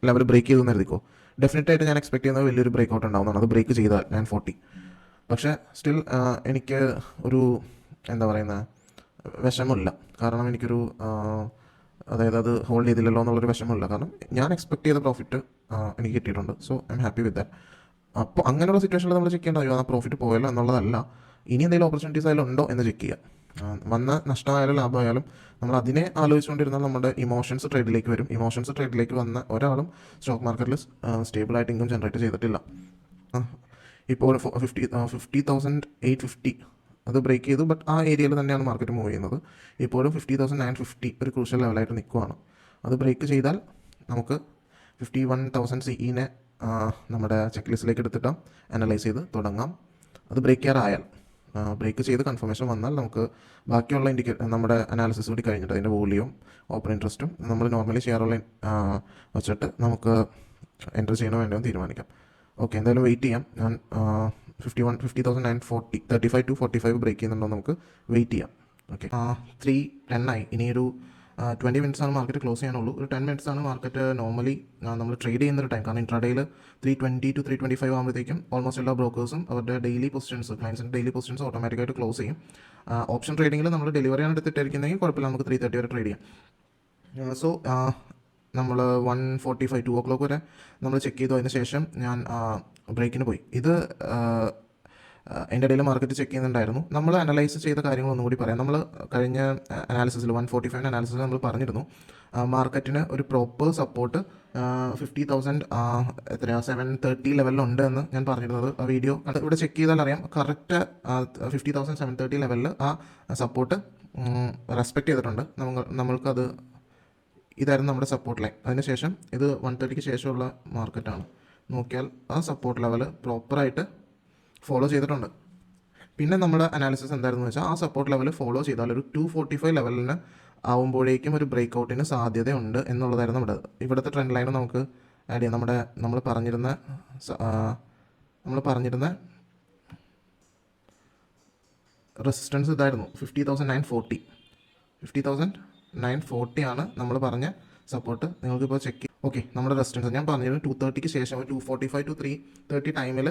ലെവൽ ബ്രേക്ക് ചെയ്തെന്ന് എഴുതിക്കോ, ഡെഫിനറ്റായിട്ട് ഞാൻ എക്സ്പെക്ട് ചെയ്യുന്നത് വലിയൊരു ബ്രേക്ക് ഔട്ട് ഉണ്ടാവുന്നതാണ്. അത് ബ്രേക്ക് ചെയ്താൽ 940. പക്ഷേ സ്റ്റിൽ എനിക്ക് ഒരു എന്താ പറയുന്നത് വിഷമമില്ല. കാരണം എനിക്കൊരു അതായത് അത് ഹോൾഡ് ചെയ്തില്ലല്ലോ എന്നുള്ളൊരു വിഷമമില്ല. കാരണം ഞാൻ എക്സ്പെക്ട് ചെയ്ത പ്രോഫിറ്റ് എനിക്ക് കിട്ടിയിട്ടുണ്ട്. So I am happy with that. അപ്പോൾ അങ്ങനെയുള്ള സിറ്റുവേഷനിൽ നമ്മൾ ചെക്ക് ചെയ്യേണ്ട, ആ പ്രോഫിറ്റ് പോയല്ലോ എന്നുള്ളതല്ല, ഇനി എന്തെങ്കിലും ഓപ്പർച്യൂണിറ്റീസ് അതിലുണ്ടോ എന്ന് ചെക്ക് ചെയ്യുക. വന്ന നഷ്ടമായാലും ലാഭമായാലും നമ്മൾ അതിനെ ആലോചിച്ചുകൊണ്ടിരുന്നാൽ നമ്മുടെ ഇമോഷൻസ് ട്രേഡിലേക്ക് വരും. ഇമോഷൻസ് ട്രേഡിലേക്ക് വന്ന ഒരാളും സ്റ്റോക്ക് മാർക്കറ്റിൽ സ്റ്റേബിളായിട്ട് ഇൻകം ജനറേറ്റ് ചെയ്തിട്ടില്ല. ഇപ്പോൾ 50,850 അത് ബ്രേക്ക് ചെയ്തു. ബട്ട് ആ ഏരിയയിൽ തന്നെയാണ് മാർക്കറ്റ് മൂവ് ചെയ്യുന്നത്. ഇപ്പോഴും 50,950 ഒരു ക്രൂഷ്യൽ ലെവലായിട്ട് നിൽക്കുവാണ്. അത് ബ്രേക്ക് ചെയ്താൽ നമുക്ക് 51,000 CE നമ്മുടെ ചെക്ക് ലിസ്റ്റിലേക്ക് എടുത്തിട്ട് അനലൈസ് ചെയ്ത് തുടങ്ങാം. അത് ബ്രേക്ക് ചെയ്യാറായാൽ, ബ്രേക്ക് ചെയ്ത് കൺഫർമേഷൻ വന്നാൽ നമുക്ക് ബാക്കിയുള്ള നമ്മുടെ അനാലിസിസ് കൂടി കഴിഞ്ഞിട്ട് അതിൻ്റെ വോളിയം ഓപ്പൺ ഇൻട്രസ്റ്റും നമ്മൾ നോർമലി ചെയ്യാറുള്ള വെച്ചിട്ട് നമുക്ക് എൻ്റർ ചെയ്യണോ വേണ്ടോ എന്ന് തീരുമാനിക്കാം. ഓക്കെ, എന്തായാലും വെയിറ്റ് ചെയ്യാം. ഞാൻ 50,940 35 to 45 ബ്രേക്ക് ചെയ്യുന്നുണ്ടോ നമുക്ക് വെയിറ്റ് ചെയ്യാം. ഓക്കെ, 3:10 ഇനിയൊരു 20 മിനിറ്റ്സ് ആണ് മാർക്കറ്റ് ക്ലോസ് ചെയ്യാനുള്ളൂ. ഒരു 10 മിനിറ്റ്സ് ആണ് മാർക്കറ്റ് നോർമലി നമ്മൾ ട്രേഡ് ചെയ്യുന്നൊരു ടൈം. കാരണം ഇൻട്രാഡേയിൽ 3:20 to 3:25 ആകുമ്പോഴത്തേക്കും ഓൾമോസ്റ്റ് എല്ലാ ബ്രോക്കേഴ്സും അവരുടെ ഡെയിലി പൊസിഷൻസ്, ക്ലയൻസിൻ്റെ ഡെയിലി പൊസിഷൻസ് ഓട്ടോമാറ്റിക്കായിട്ട് ക്ലോസ് ചെയ്യും. ഓപ്ഷൻ ട്രേഡിങ്ങിൽ നമ്മൾ ഡെലിവറി ആണ് എടുത്തിട്ടിരിക്കുന്നതെങ്കിൽ കുഴപ്പമില്ല, നമുക്ക് 3:30 വരെ ട്രേഡ് ചെയ്യാം. സോ നമ്മൾ 1:45 2 o'clock വരെ നമ്മൾ ചെക്ക് ചെയ്തു. അതിന് ശേഷം ഞാൻ ബ്രേക്കിന് പോയി. ഇത് എൻ്റെ ഇടയിൽ മാർക്കറ്റ് ചെക്ക് ചെയ്യുന്നുണ്ടായിരുന്നു. നമ്മൾ അനലൈസ് ചെയ്ത കാര്യങ്ങൾ ഒന്നുകൂടി പറയാം. നമ്മൾ കഴിഞ്ഞ അനാലിസിസിൽ 145 അനാലിസിസിൽ നമ്മൾ പറഞ്ഞിരുന്നു മാർക്കറ്റിന് ഒരു പ്രോപ്പർ സപ്പോർട്ട് 50,000 730 ലെവലിലുണ്ട് എന്ന് ഞാൻ പറഞ്ഞിരുന്നത്. ആ വീഡിയോ ഇവിടെ ചെക്ക് ചെയ്താൽ അറിയാം. കറക്റ്റ് 50,730 ലെവലിൽ ആ സപ്പോർട്ട് റെസ്പെക്റ്റ് ചെയ്തിട്ടുണ്ട്. നമ്മൾക്കത് ഇതായിരുന്നു നമ്മുടെ സപ്പോർട്ട് ലൈൻ. അതിനുശേഷം ഇത് 130 ശേഷമുള്ള മാർക്കറ്റാണ്. നോക്കിയാൽ ആ സപ്പോർട്ട് ലെവൽ പ്രോപ്പറായിട്ട് ഫോളോ ചെയ്തിട്ടുണ്ട്. പിന്നെ നമ്മുടെ അനാലിസിസ് എന്തായിരുന്നു വെച്ചാൽ, ആ സപ്പോർട്ട് ലെവൽ ഫോളോ ചെയ്താൽ ഒരു 245 ലെവലിന് ആവുമ്പോഴേക്കും ഒരു ബ്രേക്ക് ഔട്ടിന് സാധ്യതയുണ്ട് എന്നുള്ളതായിരുന്നു ഇവിടുത്തെ ട്രെൻഡ് ലൈൻ നമുക്ക് ആഡ് ചെയ്യാം. നമ്മൾ പറഞ്ഞിരുന്ന റെസിസ്റ്റൻസ് ഇതായിരുന്നു 50,940 ആണ് നമ്മൾ പറഞ്ഞ സപ്പോർട്ട്. നിങ്ങൾക്കിപ്പോൾ ചെക്ക് ചെയ്യാം. ഓക്കെ, നമ്മുടെ റെസിസ്റ്റൻസ് ഞാൻ പറഞ്ഞിരുന്നു 230 ശേഷം 245 to 330 ടൈമിൽ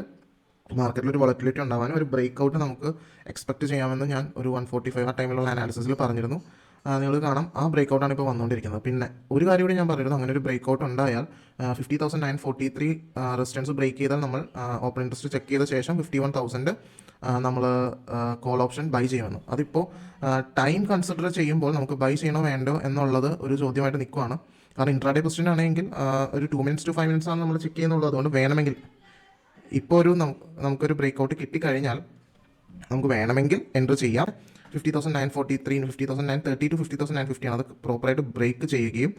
മാർക്കറ്റിൽ ഒരു വോളറ്റിലിറ്റി ഉണ്ടാവാനും ഒരു ബ്രേക്ക് ഔട്ട് നമുക്ക് എക്സ്പെക്ട് ചെയ്യാമെന്ന് ഞാൻ ഒരു 145 ആ ടൈമിലുള്ള അനാലിസിസിൽ പറഞ്ഞിരുന്നു. നിങ്ങൾ കാണാം, ആ ബ്രേക്ക് ഔട്ടാണ് ഇപ്പോൾ വന്നുകൊണ്ടിരിക്കുന്നത്. പിന്നെ ഒരു കാര്യം കൂടി ഞാൻ പറഞ്ഞിരുന്നു, അങ്ങനെ ഒരു ബ്രേക്ക് ഔട്ട് ഉണ്ടായാൽ 50,943 റെസിസ്റ്റൻസ് ബ്രേക്ക് ചെയ്താൽ നമ്മൾ ഓപ്പൺ ഇൻട്രസ്റ്റ് ചെക്ക് ചെയ്ത ശേഷം 51,000 നമ്മൾ കോൾ ഓപ്ഷൻ ബൈ ചെയ്യുമെന്ന്. അതിപ്പോൾ ടൈം കൺസിഡർ ചെയ്യുമ്പോൾ നമുക്ക് ബൈ ചെയ്യണോ വേണ്ടോ എന്നുള്ളത് ഒരു ചോദ്യമായിട്ട് നിൽക്കുവാണ്. കാരണം ഇൻട്രാഡേ പൊസിഷൻ ആണെങ്കിൽ ഒരു 2 minutes to 5 minutes ആണ് നമ്മൾ ചെക്ക് ചെയ്യുന്നുള്ളൂ. അതുകൊണ്ട് വേണമെങ്കിൽ ഇപ്പോൾ നമുക്കൊരു ബ്രേക്ക് കിട്ടിക്കഴിഞ്ഞാൽ നമുക്ക് വേണമെങ്കിൽ എൻ്റർ ചെയ്യാം. 50,943, 50,930 to 50,950 ആണ്. അത് പ്രോപ്പറായിട്ട് ബ്രേക്ക് ചെയ്യുകയും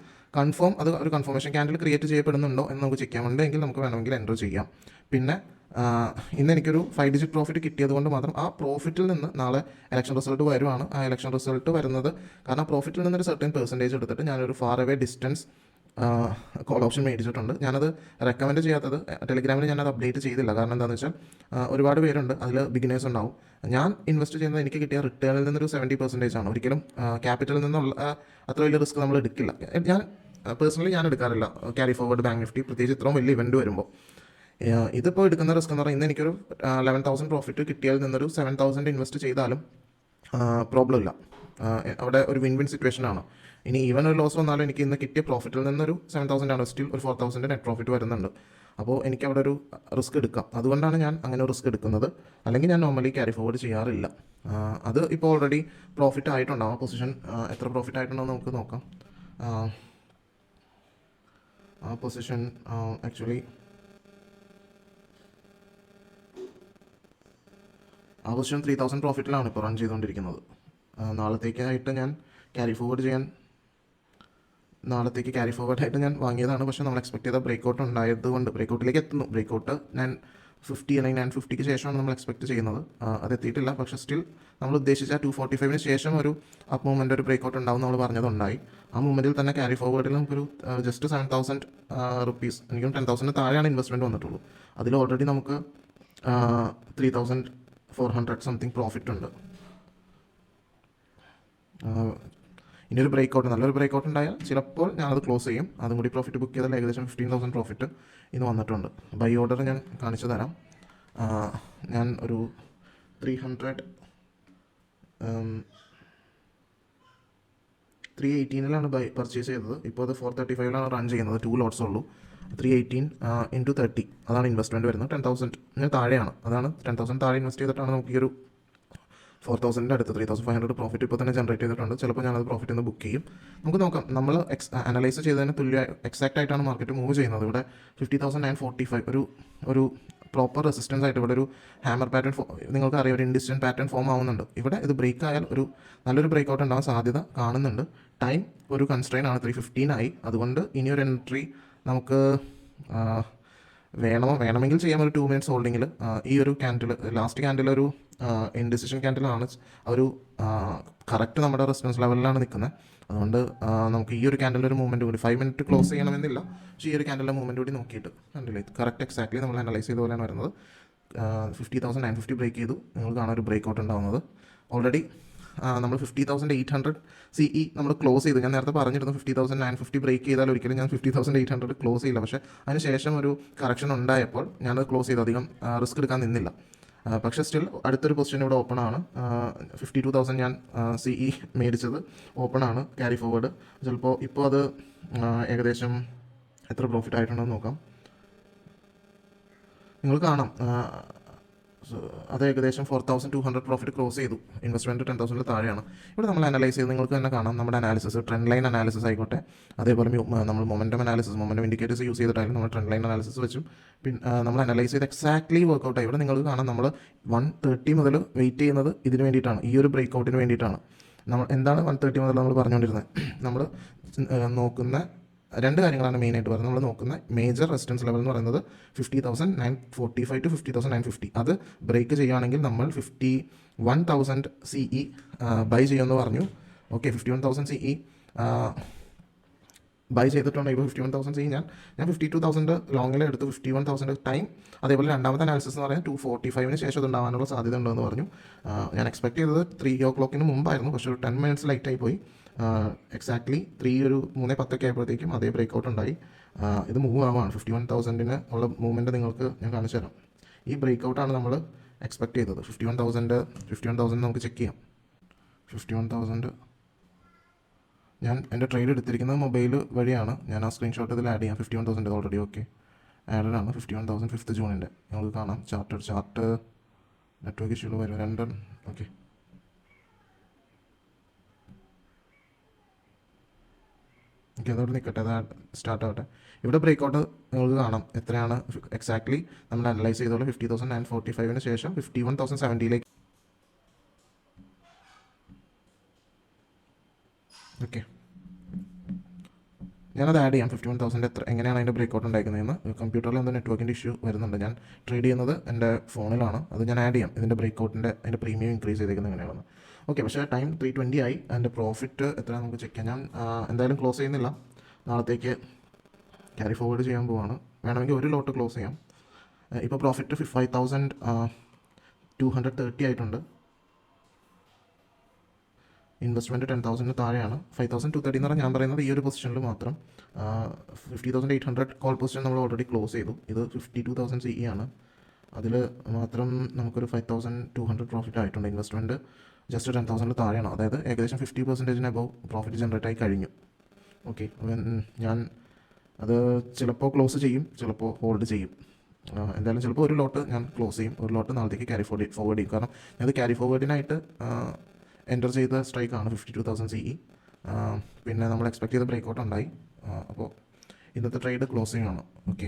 അത് ഒരു കൺഫർമേഷൻ ക്യാൻഡിൽ ക്രിയേറ്റ് ചെയ്യപ്പെടുന്നുണ്ടോ എന്ന് നമുക്ക് ചെക്ക് ചെയ്യാമുണ്ടെങ്കിൽ നമുക്ക് വേണമെങ്കിൽ എൻ്റർ ചെയ്യാം. പിന്നെ ഇന്ന് എനിക്കൊരു 5 digit പ്രോഫിറ്റ് കിട്ടിയത് കൊണ്ട് മാത്രം ആ പ്രോഫിറ്റിൽ നിന്ന് നാളെ ഇലക്ഷൻ റിസൾട്ട് വരുവാണ്. ആ ഇലക്ഷൻ റിസൾട്ട് വരുന്നത് കാരണം പ്രോഫിറ്റിൽ നിന്നൊരു സർട്ടൻ പെർസെൻറ്റേജ് എടുത്തിട്ട് ഞാനൊരു far away distance call option മേടിച്ചിട്ടുണ്ട്. ഞാനത് റെക്കമെൻഡ് ചെയ്യാത്തത് ടെലിഗ്രാമിൽ ഞാനത് അപ്ഡേറ്റ് ചെയ്തില്ല. കാരണം എന്താണെന്ന് വെച്ചാൽ ഒരുപാട് പേരുണ്ട്, അതിൽ ബിഗിനേഴ്സ് ഉണ്ടാവും. ഞാൻ ഇൻവെസ്റ്റ് ചെയ്യുന്നത് എനിക്ക് കിട്ടിയ റിട്ടേണിൽ നിന്നൊരു 70% ആണ്. ഒരിക്കലും ക്യാപിറ്റലിൽ നിന്നുള്ള അത്ര വലിയ റിസ്ക് നമ്മൾ എടുക്കില്ല. ഞാൻ പേഴ്സണലി എടുക്കാറില്ല ക്യാരി ഫോർവേഡ് ബാങ്ക് നിഫ്റ്റി, പ്രത്യേകിച്ച് ഇത്രയും വലിയ ഇവൻറ്റ് വരുമ്പോൾ. ഇതിപ്പോൾ എടുക്കുന്ന റിസ്ക് എന്ന് പറഞ്ഞാൽ ഇന്ന് എനിക്കൊരു 11,000 പ്രോഫിറ്റ് കിട്ടിയതിൽ നിന്നൊരു 7,000 ഇൻവെസ്റ്റ് ചെയ്താലും പ്രോബ്ലം ഇല്ല. അവിടെ ഒരു വിൻ വിൻ സിറ്റുവേഷൻ ആണ്. ഇനി ഈവൻ ഒരു ലോസ് വന്നാലും എനിക്ക് ഇന്ന് കിട്ടിയ പ്രോഫിറ്റിൽ നിന്നൊരു 7,000 ആണ്, സ്റ്റിൽ ഒരു 4,000 നെറ്റ് പ്രോഫിറ്റ് വരുന്നുണ്ട്. അപ്പോൾ എനിക്ക് അവിടെ ഒരു റിസ്ക് എടുക്കാം. അതുകൊണ്ടാണ് ഞാൻ അങ്ങനെ റിസ്ക് എടുക്കുന്നത്. അല്ലെങ്കിൽ ഞാൻ നോർമലി ക്യാരി ഫോർവേഡ് ചെയ്യാറില്ല. അത് ഇപ്പോൾ ഓൾറെഡി പ്രോഫിറ്റ് ആയിട്ടുണ്ടാവും. പൊസിഷൻ എത്ര പ്രോഫിറ്റ് ആയിട്ടുണ്ടോ നമുക്ക് നോക്കാം. ആ പൊസിഷൻ ആക്ച്വലി ആ പൊസിഷൻ 3,000 പ്രോഫിറ്റിലാണ് ഇപ്പോൾ റൺ ചെയ്തുകൊണ്ടിരിക്കുന്നത്. നാളത്തേക്ക് ക്യാരി ഫോർവേഡായിട്ട് ഞാൻ വാങ്ങിയതാണ്. പക്ഷേ നമ്മൾ എക്സ്പെക്ട് ചെയ്ത ബ്രേക്കൗട്ട് ഉണ്ടായതുകൊണ്ട് ബ്രേക്കൗട്ടിലേക്ക് എത്തുന്നു. ബ്രേക്കൗട്ട് 950 അല്ലെങ്കിൽ 950ക്ക് ശേഷമാണ് നമ്മൾ എക്സ്പെക്ട് ചെയ്യുന്നത്. അത് എത്തിയിട്ടില്ല. പക്ഷേ സ്റ്റിൽ നമ്മൾ ഉദ്ദേശിച്ച 245ന് ശേഷം ഒരു അപ്പ് മൂവ്മെൻ്റ് ഒരു ബ്രേക്കൗട്ട് ഉണ്ടാവും നമ്മൾ പറഞ്ഞതുണ്ടായി. ആ മൂവ്മെൻറ്റിൽ തന്നെ ക്യാരി ഫോർവേഡിൽ നമുക്കൊരു ജസ്റ്റ് 7,000 റുപ്പീസ്, എനിക്കും 10,000 താഴെയാണ് ഇൻവെസ്റ്റ്മെൻറ്റ് വന്നിട്ടുള്ളൂ. അതിൽ ഓൾറെഡി നമുക്ക് 3,400 സംതിങ് പ്രോഫിറ്റ് ഉണ്ട്. ഇനിയൊരു നല്ലൊരു ബ്രേക്കൗട്ട് ഉണ്ടായാൽ ചിലപ്പോൾ ഞാനത് ക്ലോസ് ചെയ്യും. അതും കൂടി പ്രോഫിറ്റ് ബുക്ക് ചെയ്താൽ ഏകദേശം 15,000 പ്രോഫിറ്റ് ഇന്ന് വന്നിട്ടുണ്ട്. ബൈ ഓർഡർ ഞാൻ കാണിച്ചു തരാം. ഞാൻ ഒരു 318 പർച്ചേസ് ചെയ്തത്. ഇപ്പോൾ അത് 435 റൺ ചെയ്യുന്നത്. 2 ലോട്ട്സ് ഉള്ളൂ. 318 into 30 അതാണ് ഇൻവെസ്റ്റ്മെൻറ്റ് വരുന്നത്. 10,000 താഴെയാണ്. അതാണ് 10,000 താഴെ ഇൻവെസ്റ്റ് ചെയ്തിട്ടാണ് നമുക്ക് ഈ ഒരു 4,000 അടുത്ത് 3,500 പ്രോഫിറ്റ് ഇപ്പോൾ തന്നെ ജനറേറ്റ് ചെയ്തിട്ടുണ്ട്. ചിലപ്പോൾ ഞാനത് പ്രോഫിറ്റ് ഒന്ന് ബുക്ക് ചെയ്യും. നമുക്ക് നോക്കാം. നമ്മൾ അനലൈസ് ചെയ്തതിന് എക്സാക്റ്റ് ആയിട്ടാണ് മാർക്കറ്റ് മൂവ് ചെയ്യുന്നത്. ഇവിടെ 50,945 ഒരു പ്രോപ്പർ റെസിസ്റ്റൻസ് ആയിട്ട് ഇവിടെ ഒരു ഹാമർ പാറ്റേൺ നിങ്ങൾക്ക് അറിയാം, ഒരു ഇൻഡിസ്റ്റൻറ്റ് പാറ്റേൺ ഫോം ആവുന്നുണ്ട്. ഇവിടെ ഇത് ബ്രേക്ക് ആയാൽ നല്ലൊരു ബ്രേക്കൗട്ട് ഉണ്ടാവാൻ സാധ്യത കാണുന്നുണ്ട്. ടൈം ഒരു കൺസ്ട്രെയിൻ ആണ്, 3:15 ആയി. അതുകൊണ്ട് ഇനിയൊരു എൻട്രി നമുക്ക് വേണമെങ്കിൽ ചെയ്യാം. ഒരു 2 minutes ഹോൾഡിങ്ങിൽ ഈ ഒരു ലാസ്റ്റ് ക്യാൻഡിൽ ഒരു ഇൻഡിസിഷൻ ക്യാൻഡിലാണ്. ഒരു കറക്റ്റ് നമ്മുടെ റെസിസ്റ്റൻസ് ലെവലിലാണ് നിൽക്കുന്നത്. അതുകൊണ്ട് നമുക്ക് ഈ ഒരു ക്യാൻഡിൽ ഒരു മൂവ്മെൻറ്റ് കൂടി 5 minute ക്ലോസ് ചെയ്യണമെന്നില്ല. പക്ഷേ ഈ ഒരു ക്യാൻഡിലെ മൂവ്മെൻറ്റ് കൂടി നോക്കിയിട്ട് കണ്ടില്ലേ, കറക്റ്റ് എക്സാക്ട്ലി നമ്മൾ അനലൈസ് ചെയ്ത പോലെയാണ് വരുന്നത്. 50,950 ബ്രേക്ക് ചെയ്തു. നിങ്ങൾക്ക് കാണാൻ ഒരു ബ്രേക്ക് ഔട്ട് ഉണ്ടാകുന്നത്. ഓൾറെഡി നമ്മൾ 50,800 CE നമ്മൾ ക്ലോസ് ചെയ്തു. ഞാൻ നേരത്തെ പറഞ്ഞിരുന്നു 50,950 ബ്രേക്ക് ചെയ്താൽ ഒരിക്കലും ഞാൻ 50,800 ക്ലോസ് ചെയ്യില്ല. പക്ഷേ അതിന് ശേഷം ഒരു കറക്ഷൻ ഉണ്ടായപ്പോൾ ഞാനത് ക്ലോസ് ചെയ്തു. അധികം റിസ്ക് എടുക്കാൻ നിന്നില്ല. പക്ഷേ സ്റ്റിൽ അടുത്തൊരു പൊസിഷൻ ഇവിടെ ഓപ്പൺ ആണ്. 52,000 ഞാൻ CE മേടിച്ചത് ഓപ്പൺ ആണ് ക്യാരി ഫോർവേഡ്. ചിലപ്പോൾ ഇപ്പോൾ അത് ഏകദേശം എത്ര പ്രോഫിറ്റ് ആയിട്ടുണ്ടെന്ന് നോക്കാം. നിങ്ങൾ കാണാം അത് ഏകദേശം 4,200 പ്രോഫിറ്റ് ക്ലോസ് ചെയ്തു. ഇൻവെസ്റ്റ്മെൻറ്റ് 10,000 താഴെയാണ്. ഇവിടെ നമ്മൾ അനലൈസ് ചെയ്ത് നിങ്ങൾക്ക് തന്നെ കാണാം. നമ്മുടെ അനാലിസിസ് ട്രെൻഡ് ലൈൻ അനാലിസിസ് ആയിക്കോട്ടെ, അതേപോലെ നമ്മൾ മൊമെൻറ്റം ഇൻഡിക്കേറ്റേഴ്സ് യൂസ് ചെയ്തിട്ടായാലും നമ്മൾ ട്രെൻഡ് ലൈൻ അനാലിസിസ് വെച്ചും നമ്മൾ അനലൈസ് ചെയ്ത് എക്സാക്ട്ലി വർക്കൗട്ടായി. ഇവിടെ നിങ്ങൾക്ക് കാണാം നമ്മൾ 130 മുതൽ വെയിറ്റ് ചെയ്യുന്നത് ഇതിന് വേണ്ടിയിട്ടാണ്, ഈ ഒരു ബ്രേക്കൗട്ടിന് വേണ്ടിയിട്ടാണ്. നമ്മൾ എന്താണ് 130 മുതൽ നമ്മൾ പറഞ്ഞുകൊണ്ടിരുന്നത്? നമ്മൾ നോക്കുന്ന രണ്ട് കാര്യങ്ങളാണ് മെയിനായിട്ട് പറയുന്നത്. നമ്മൾ നോക്കുന്ന മേജർ റെസിസ്റ്റൻസ് ലെവൽ എന്ന് പറയുന്നത് 50,945 to 50,950. അത് ബ്രേക്ക് ചെയ്യുകയാണെങ്കിൽ നമ്മൾ 51,000 CE ബൈ ചെയ്യുമെന്ന് പറഞ്ഞു. ഓക്കെ, 51,000 CE ബൈ ചെയ്തിട്ടുണ്ട്. ഇപ്പോൾ 51,000 CE ഞാൻ 52,000 ലോങ്ങിൽ എടുത്ത് 51,000 ടൈം. അതേപോലെ രണ്ടാമത്തെ അനാലിസിസ് എന്ന് പറയുന്നത് 245ന് ശേഷം അത് ഉണ്ടാകാനുള്ള സാധ്യത ഉണ്ടെന്ന് പറഞ്ഞു. ഞാൻ എക്സ്പെക്ട് ചെയ്തത് 3 o'clock മുമ്പായിരുന്നു. പക്ഷേ ഒരു 10 minutes ലൈറ്റായി പോയി. എക്സാക്ട്ലി 3:10 ആയപ്പോഴത്തേക്കും അതേ ബ്രേക്കൗട്ട് ഉണ്ടായി. ഇത് മൂവ് ആവാണ്. 51,000 ഉള്ള മൂവ്മെൻറ്റ് നിങ്ങൾക്ക് ഞാൻ കാണിച്ചു തരാം. ഈ ബ്രേക്കൗട്ടാണ് നമ്മൾ എക്സ്പെക്ട് ചെയ്തത്. 51,000 നമുക്ക് ചെക്ക് ചെയ്യാം. 51,000 ഞാൻ എൻ്റെ ട്രേഡ് എടുത്തിരിക്കുന്നത് മൊബൈൽ വഴിയാണ്. ഞാൻ ആ സ്ക്രീൻഷോട്ട് ഇതിൽ ആഡ് ചെയ്യാം. 51,000 ഓൾറെഡി ഓക്കെ ആഡഡ് ആണ്. 51,000 5th June നിങ്ങൾക്ക് കാണാം. ചാർട്ട് നെറ്റ്വർക്ക് ഇഷ്യൂകൾ വരും രണ്ടും. ഓക്കെ ഓക്കെ, അതോടെ നിൽക്കട്ടെ, അത് സ്റ്റാർട്ട് ആവട്ടെ. ഇവിടെ ബ്രേക്കൗട്ട് നിങ്ങൾക്ക് കാണാം എത്രയാണ് എക്സാക്ട്ലി നമ്മൾ അനലൈസ് ചെയ്തോളൂ. 50,945 ശേഷം 51,070 ഓക്കെ. ഞാനത് ആഡ് ചെയ്യാം. 51,000 എങ്ങനെയാണ് അതിൻ്റെ ബ്രേക്കൗട്ട് ഉണ്ടായിരിക്കുന്നതെന്ന്. കമ്പ്യൂട്ടറിൽ എന്തോ നെറ്റ്വർക്കിൻ്റെ ഇഷ്യൂ വരുന്നുണ്ട്. ഞാൻ ട്രേഡ് ചെയ്യുന്നത് എൻ്റെ ഫോണിലാണ്. അത് ഞാൻ ആഡ് ചെയ്യാം ഇതിൻ്റെ ബ്രേക്കൗട്ടിൻ്റെ അതിൻ്റെ പ്രീമിയം ഇൻക്രീസ് ചെയ്തേക്കുന്നത് എങ്ങനെയാണെന്ന്. ഓക്കെ, പക്ഷേ ടൈം 3:20 ആയി. അതിൻ്റെ പ്രോഫിറ്റ് എത്ര നമുക്ക് ചെക്ക് ചെയ്യാം. ഞാൻ എന്തായാലും ക്ലോസ് ചെയ്യുന്നില്ല, നാളത്തേക്ക് ക്യാരി ഫോർവേഡ് ചെയ്യാൻ പോവാണ്. വേണമെങ്കിൽ ഒരു ലോട്ട് ക്ലോസ് ചെയ്യാം. ഇപ്പോൾ പ്രോഫിറ്റ് 5,230 ആയിട്ടുണ്ട്. ഇൻവെസ്റ്റ്മെൻറ്റ് 10,000 താഴെയാണ്. 5,230 എന്ന് പറഞ്ഞാൽ ഞാൻ പറയുന്നത് ഈ ഒരു പൊസിഷനിൽ മാത്രം. 50,800 കോൾ പൊസിഷൻ നമ്മൾ ഓൾറെഡി ക്ലോസ് ചെയ്തു. ഇത് 52,000 CE ആണ്. അതിൽ മാത്രം നമുക്കൊരു 5,200 പ്രോഫിറ്റ് ആയിട്ടുണ്ട്. ഇൻവെസ്റ്റ്മെൻറ്റ് ജസ്റ്റ് 10,000 താഴെയാണ്. അതായത് ഏകദേശം 50% അബവ് പ്രോഫിറ്റ് ജനറേറ്റ് ആയി കഴിഞ്ഞു. ഓക്കെ, ഞാൻ അത് ചിലപ്പോൾ ക്ലോസ് ചെയ്യും, ചിലപ്പോൾ ഹോൾഡ് ചെയ്യും. എന്തായാലും ചിലപ്പോൾ ഒരു ലോട്ട് ഞാൻ ക്ലോസ് ചെയ്യും, ഒരു ലോട്ട് നാളത്തേക്ക് ക്യാരി ഫോർവേഡ് ചെയ്യും. കാരണം ഞാനത് ക്യാരി ഫോർവേഡിനായിട്ട് എൻ്റർ ചെയ്ത സ്ട്രൈക്കാണ് 52,000 CE. പിന്നെ നമ്മൾ എക്സ്പെക്ട് ചെയ്ത ബ്രേക്കൗട്ട് ഉണ്ടായി. അപ്പോൾ ഇന്നത്തെ ട്രേഡ് ക്ലോസിംഗ് ആണ്. ഓക്കെ.